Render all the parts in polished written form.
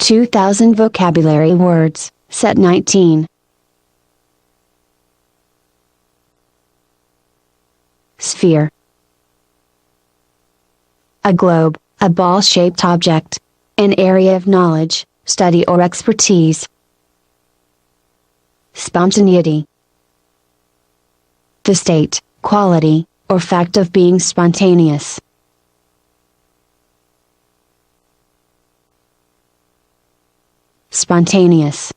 2000 vocabulary words, set 19. Sphere. A globe, a ball-shaped object. An area of knowledge, study or expertise. Spontaneity. The state, quality, or fact of being spontaneous. Spontaneous.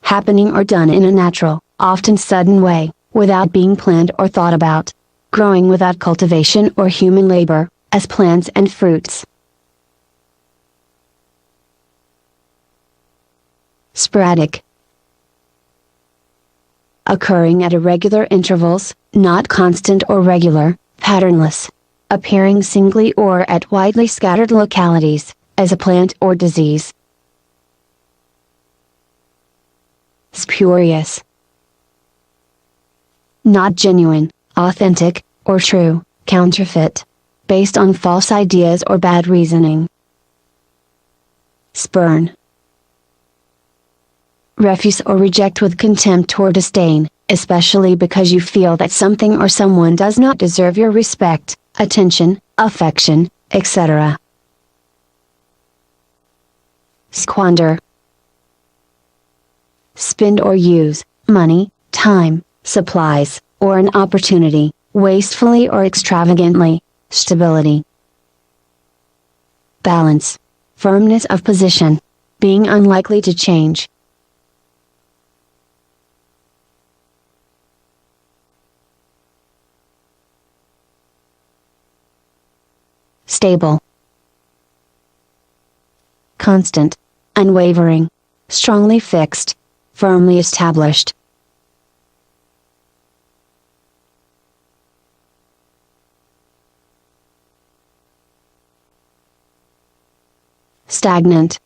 Happening or done in a natural, often sudden way, without being planned or thought about. Growing without cultivation or human labor, as plants and fruits. Sporadic. Occurring at irregular intervals, not constant or regular, patternless. Appearing singly or at widely scattered localities, as a plant or disease. Spurious. Not genuine, authentic, or true, counterfeit. Based on false ideas or bad reasoning. Spurn. Refuse or reject with contempt or disdain, especially because you feel that something or someone does not deserve your respect, attention, affection, etc. Squander. Spend or use money, time, supplies, or an opportunity, wastefully or extravagantly. Stability. Balance. Firmness of position. Being unlikely to change. Stable. Constant. Unwavering. Strongly fixed. Firmly established. Stagnant.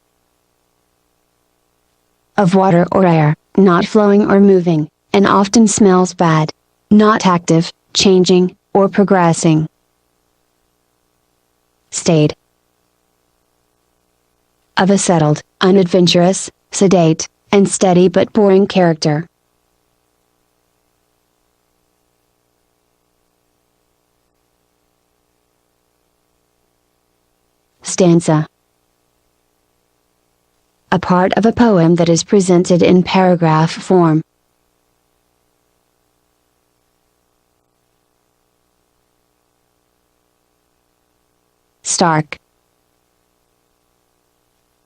Of water or air, not flowing or moving, and often smells bad. Not active, changing, or progressing. Staid. Of a settled, unadventurous, sedate, and steady but boring character. Stanza. A part of a poem that is presented in paragraph form. Stark.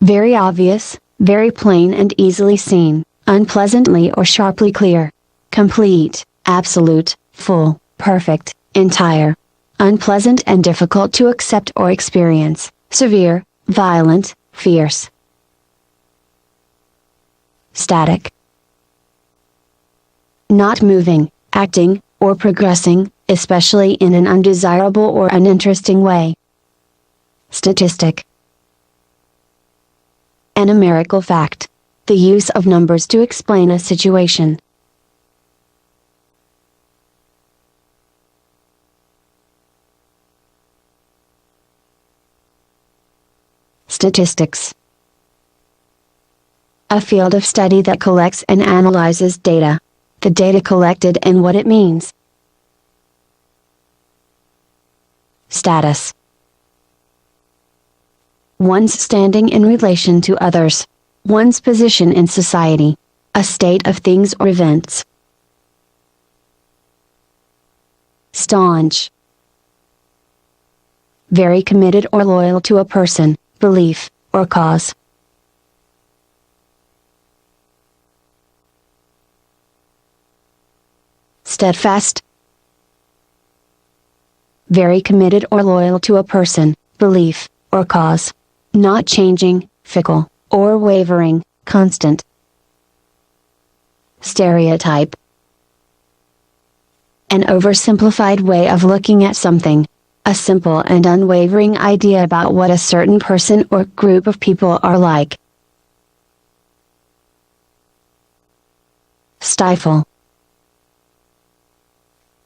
Very obvious, very plain and easily seen, unpleasantly or sharply clear. Complete, absolute, full, perfect, entire. Unpleasant and difficult to accept or experience, severe, violent, fierce. Static. Not moving, acting, or progressing, especially in an undesirable or uninteresting way. Statistic. A numerical fact. The use of numbers to explain a situation. Statistics. A field of study that collects and analyzes data. The data collected and what it means. Status. One's standing in relation to others. One's position in society. A state of things or events. Staunch. Very committed or loyal to a person, belief, or cause. Steadfast. Very committed or loyal to a person, belief, or cause. Not changing, fickle, or wavering, constant. Stereotype. An oversimplified way of looking at something. A simple and unwavering idea about what a certain person or group of people are like. Stifle.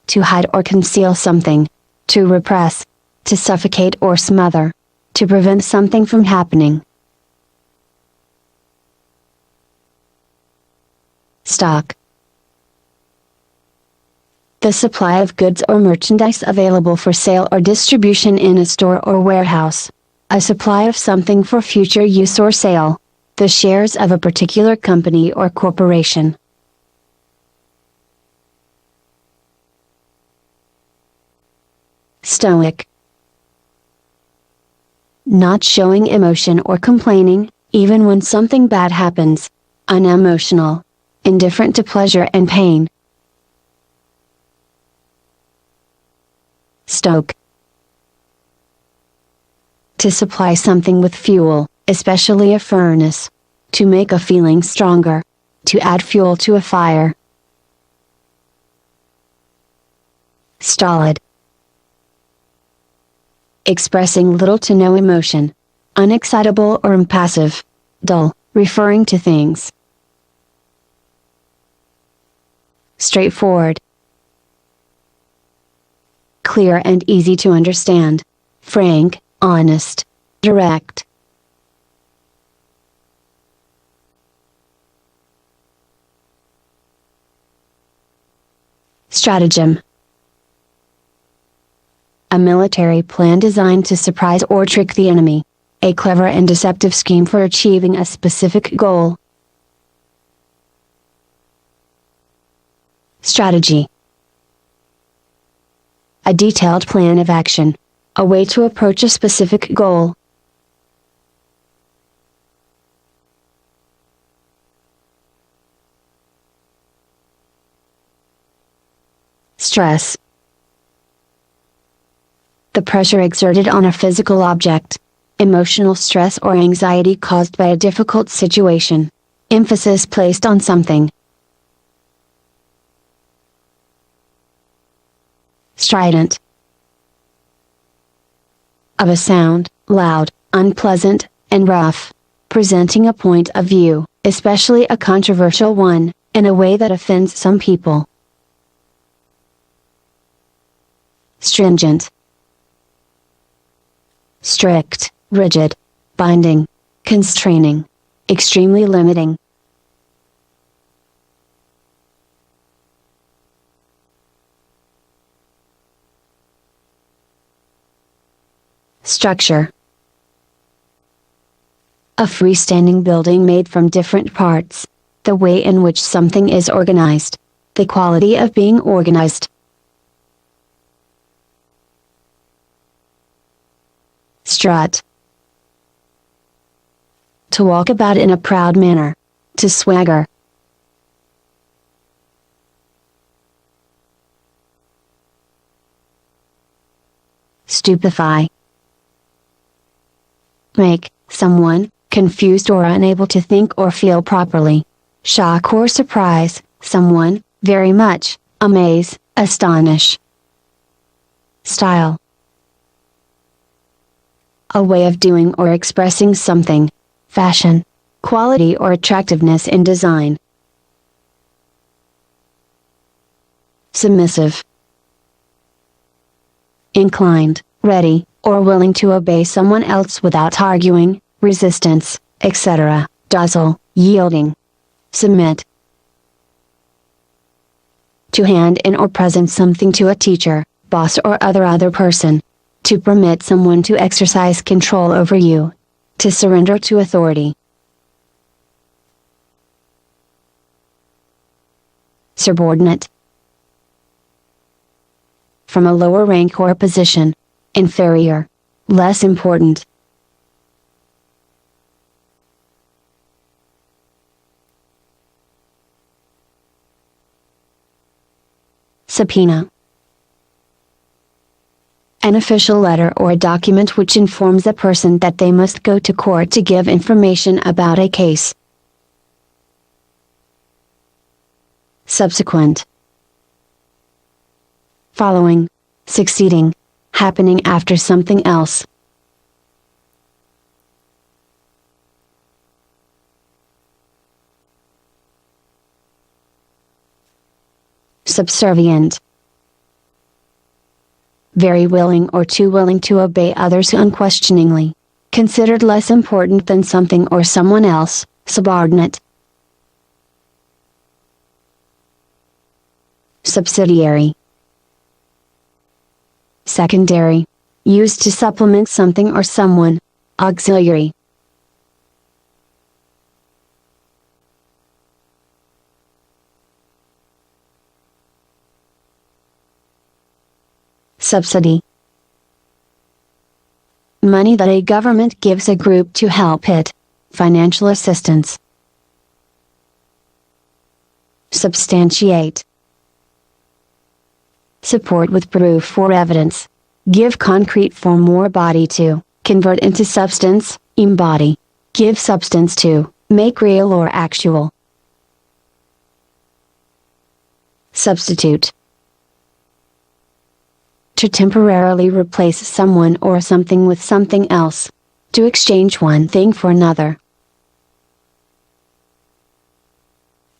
To hide or conceal something. To repress. To suffocate or smother. to prevent something from happening. Stock. The supply of goods or merchandise available for sale or distribution in a store or warehouse. A supply of something for future use or sale. The shares of a particular company or corporation. Stoic. Not showing emotion or complaining, even when something bad happens. Unemotional. Indifferent to pleasure and pain. Stoke. To supply something with fuel, especially a furnace. To make a feeling stronger. To add fuel to a fire. Stolid. Expressing little to no emotion. Unexcitable or impassive. Dull, referring to things. Straightforward. Clear and easy to understand. Frank, honest, direct. Stratagem. A military plan designed to surprise or trick the enemy. A clever and deceptive scheme for achieving a specific goal. Strategy. A detailed plan of action. A way to approach a specific goal. Stress. The pressure exerted on a physical object. Emotional stress or anxiety caused by a difficult situation. Emphasis placed on something. Strident. Of a sound, loud, unpleasant, and rough. Presenting a point of view, especially a controversial one, in a way that offends some people. Stringent. Strict, rigid, binding, constraining, extremely limiting. Structure. A freestanding building made from different parts. The way in which something is organized. The quality of being organized. Strut. To walk about in a proud manner. To swagger. Stupefy. Make someone confused or unable to think or feel properly. Shock or surprise someone very much, amaze, astonish. Style. A way of doing or expressing something. Fashion. Quality or attractiveness in design. Submissive. Inclined, ready, or willing to obey someone else without arguing, resistance, etc., docile, yielding. Submit. To hand in or present something to a teacher, boss or other person. To permit someone to exercise control over you. To surrender to authority. Subordinate. From a lower rank or position. Inferior. Less important. Subpoena. An official letter or a document which informs a person that they must go to court to give information about a case. Subsequent. Following. Succeeding. Happening after something else. Subservient. Very willing or too willing to obey others unquestioningly. considered less important than something or someone else, subordinate. Subsidiary. Secondary. Used to supplement something or someone. Auxiliary. Subsidy. Money that a government gives a group to help it. Financial assistance. Substantiate. Support with proof or evidence. Give concrete form or body to, convert into substance, embody. Give substance to, make real or actual. Substitute. To temporarily replace someone or something with something else. To exchange one thing for another.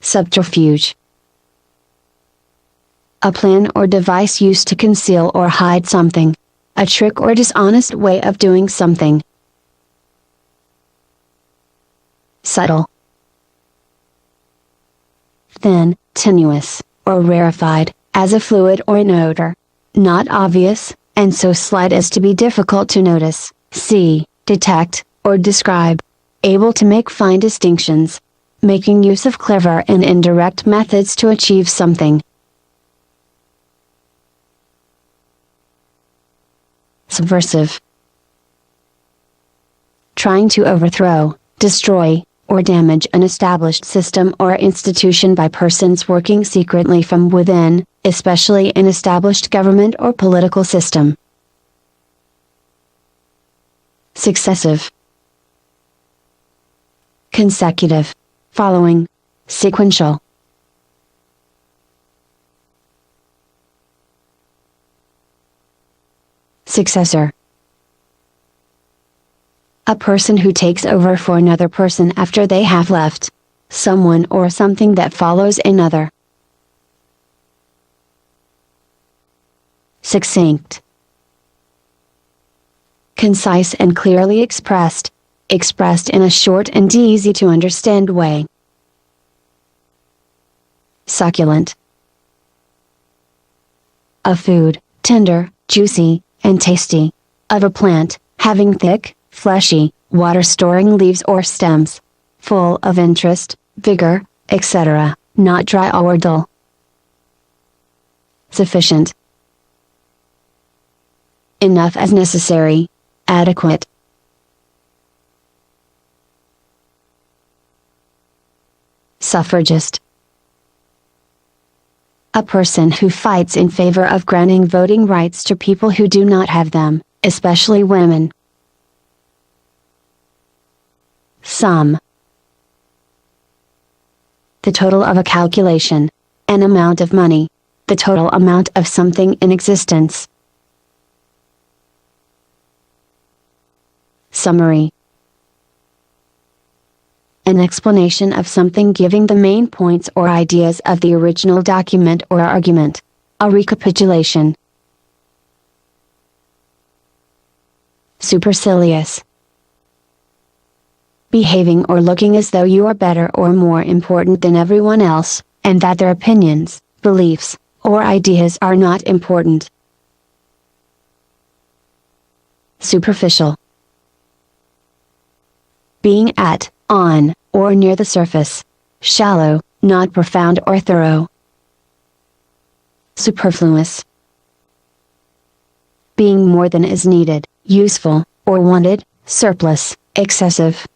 Subterfuge. A plan or device used to conceal or hide something. A trick or dishonest way of doing something. Subtle. Thin, tenuous, or rarefied, as a fluid or an odor. Not obvious, and so slight as to be difficult to notice, see, detect, or describe. Able to make fine distinctions. Making use of clever and indirect methods to achieve something. Subversive. Trying to overthrow, destroy, or damage an established system or institution by persons working secretly from within, especially an established government or political system. Successive. Consecutive. Following. Sequential. Successor. A person who takes over for another person after they have left. Someone or something that follows another. Succinct. Concise and clearly expressed. Expressed in a short and easy to understand way. Succulent. A food, tender, juicy, and tasty. Of a plant, having thick, fleshy, water-storing leaves or stems. Full of interest, vigor, etc., not dry or dull. Sufficient. Enough as necessary. Adequate. Suffragist. A person who fights in favor of granting voting rights to people who do not have them, especially women. Sum. The total of a calculation. An amount of money. The total amount of something in existence. Summary. An explanation of something giving the main points or ideas of the original document or argument. A recapitulation. Supercilious. Behaving or looking as though you are better or more important than everyone else, and that their opinions, beliefs, or ideas are not important. Superficial. Being at, on, or near the surface. Shallow, not profound or thorough. Superfluous. Being more than is needed, useful, or wanted, surplus, excessive.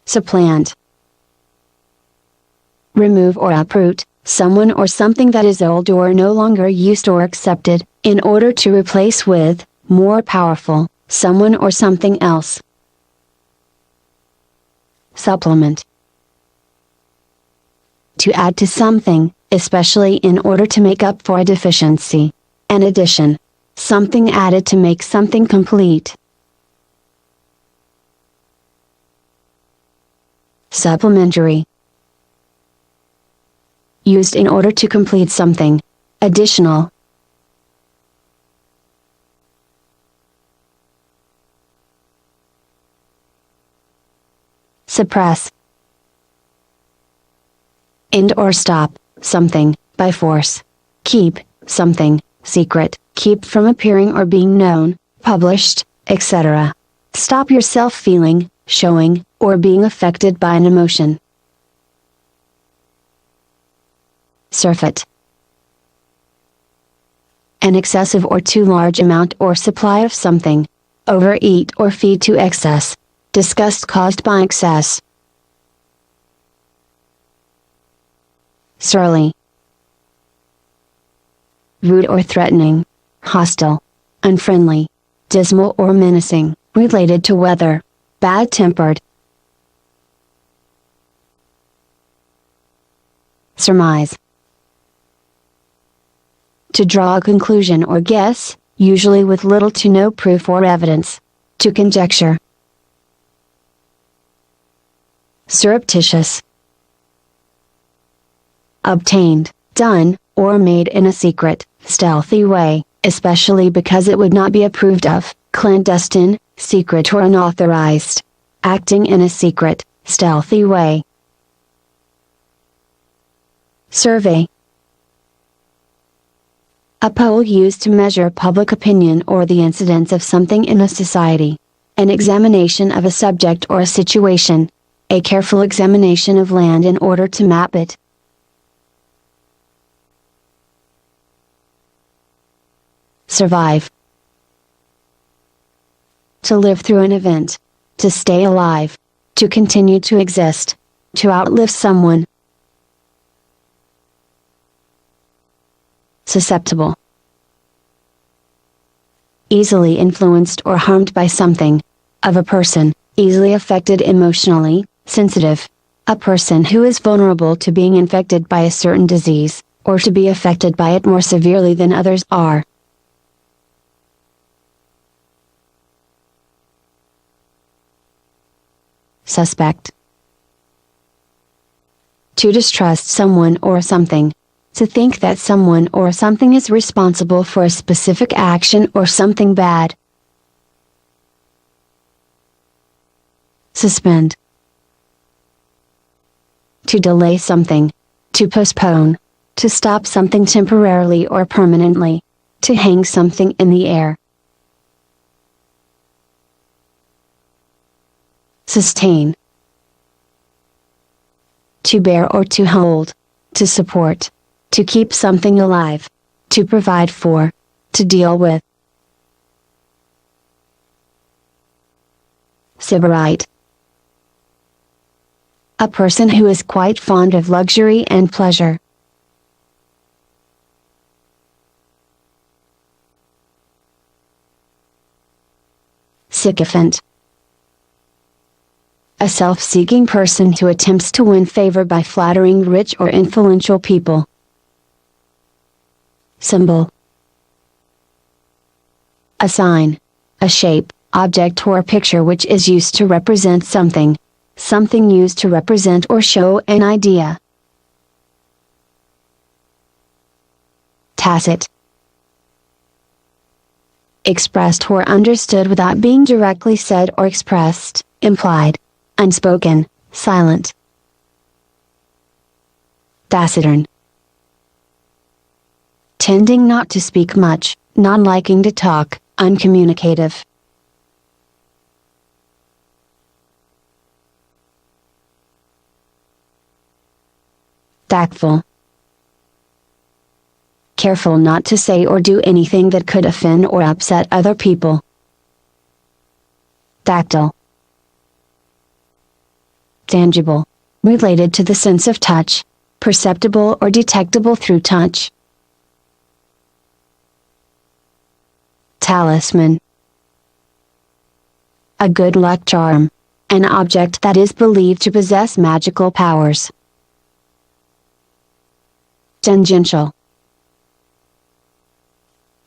Supplant. Remove or uproot, someone or something that is old or no longer used or accepted, in order to replace with, more powerful, someone or something else. Supplement. To add to something, especially in order to make up for a deficiency. An addition. Something added to make something complete. Supplementary. Used in order to complete something. additional. Suppress. End or stop something by force. Keep something secret, keep from appearing or being known, published, etc. Stop yourself feeling, showing, or being affected by an emotion. Surfeit. An excessive or too large amount or supply of something. Overeat or feed to excess. Disgust caused by excess. Surly. Rude or threatening. Hostile. Unfriendly. Dismal or menacing, related to weather. Bad-tempered. Surmise. To draw a conclusion or guess, usually with little to no proof or evidence. To conjecture. Surreptitious. Obtained, done, or made in a secret, stealthy way, especially because it would not be approved of, clandestine, secret or unauthorized. Acting in a secret, stealthy way. Survey. A poll used to measure public opinion or the incidence of something in a society. An examination of a subject or a situation. A careful examination of land in order to map it. Survive. To live through an event. To stay alive. To continue to exist. To outlive someone. Susceptible. Easily influenced or harmed by something. Of a person, easily affected emotionally, sensitive. A person who is vulnerable to being infected by a certain disease, or to be affected by it more severely than others are. Suspect. To distrust someone or something. To think that someone or something is responsible for a specific action or something bad. Suspend. To delay something. To postpone. To stop something temporarily or permanently. To hang something in the air. Sustain. To bear or to hold. To support. To keep something alive. To provide for. To deal with. Sybarite. A person who is quite fond of luxury and pleasure. Sycophant. A self-seeking person who attempts to win favor by flattering rich or influential people. Symbol. A sign. A shape, object or picture which is used to represent something. Something used to represent or show an idea. Tacit. Expressed or understood without being directly said or expressed, implied. Unspoken, silent. Taciturn. Tending not to speak much, not liking to talk, uncommunicative. Tactful. Careful not to say or do anything that could offend or upset other people. Tactile. Tangible. Related to the sense of touch. Perceptible or detectable through touch. Talisman. A good luck charm. An object that is believed to possess magical powers. Tangential.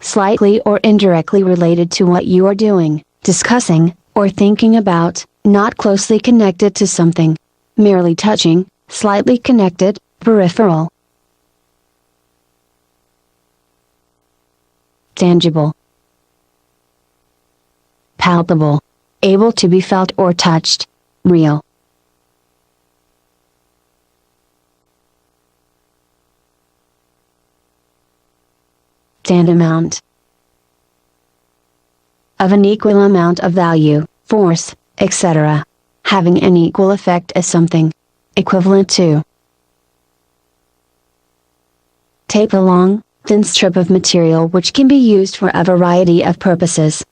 Slightly or indirectly related to what you are doing, discussing, or thinking about, not closely connected to something. Merely touching, slightly connected, peripheral. tangible, palpable, able to be felt or touched, real. Tantamount, of an equal amount of value, force, etc. Having an equal effect as something. Equivalent to. Tape, a long, thin strip of material which can be used for a variety of purposes.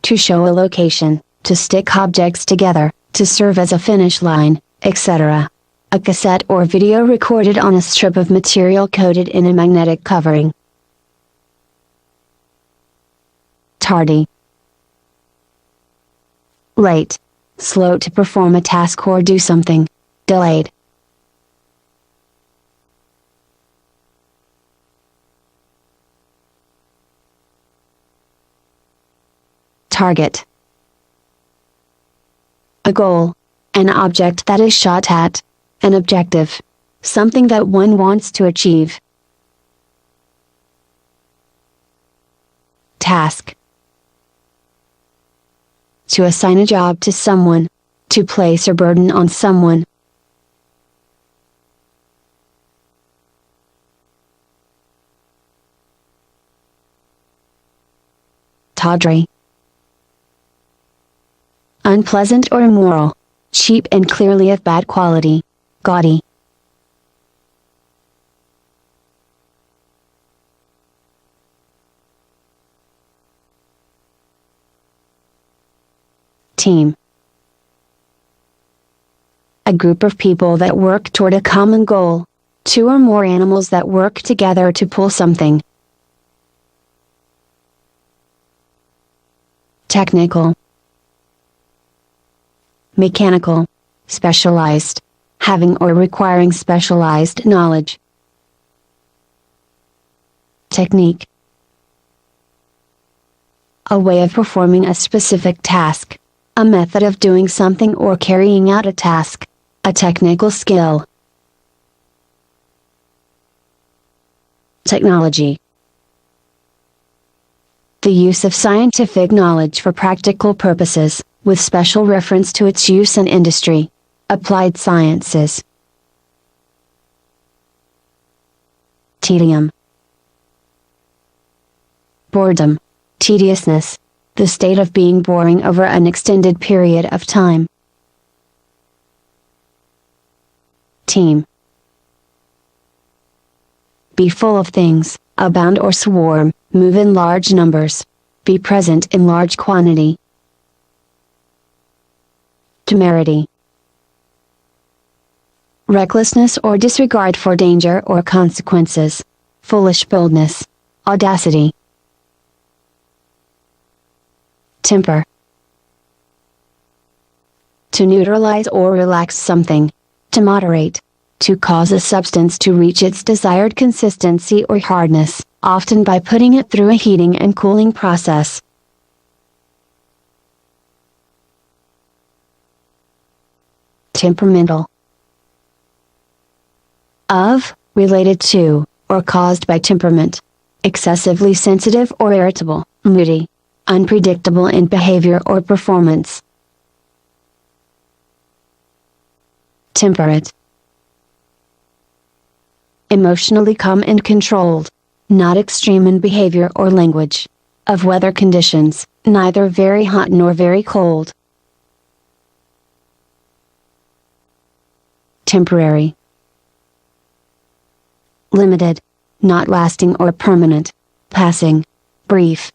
To show a location, to stick objects together, to serve as a finish line, etc. A cassette or video recorded on a strip of material coated in a magnetic covering. Tardy, late, slow to perform a task or do something, delayed. Target, a goal, an object that is shot at, an objective, something that one wants to achieve. Task, to assign a job to someone, to place a burden on someone. Tawdry, unpleasant or immoral, cheap and clearly of bad quality, gaudy. Team, a group of people that work toward a common goal, two or more animals that work together to pull something. Technical, mechanical, specialized, having or requiring specialized knowledge. Technique, a way of performing a specific task, a method of doing something or carrying out a task, a technical skill. Technology, the use of scientific knowledge for practical purposes, with special reference to its use in industry. Applied sciences. Tedium, boredom, tediousness, the state of being boring over an extended period of time. Team, be full of things, abound or swarm, move in large numbers, be present in large quantity. Temerity, recklessness or disregard for danger or consequences, foolish boldness, audacity. Temper, to neutralize or relax something, to moderate, to cause a substance to reach its desired consistency or hardness, often by putting it through a heating and cooling process. Temperamental, of, related to, or caused by temperament, excessively sensitive or irritable, moody, unpredictable in behavior or performance. Temperate, emotionally calm and controlled, not extreme in behavior or language, of weather conditions, neither very hot nor very cold. Temporary, limited, not lasting or permanent, passing, brief.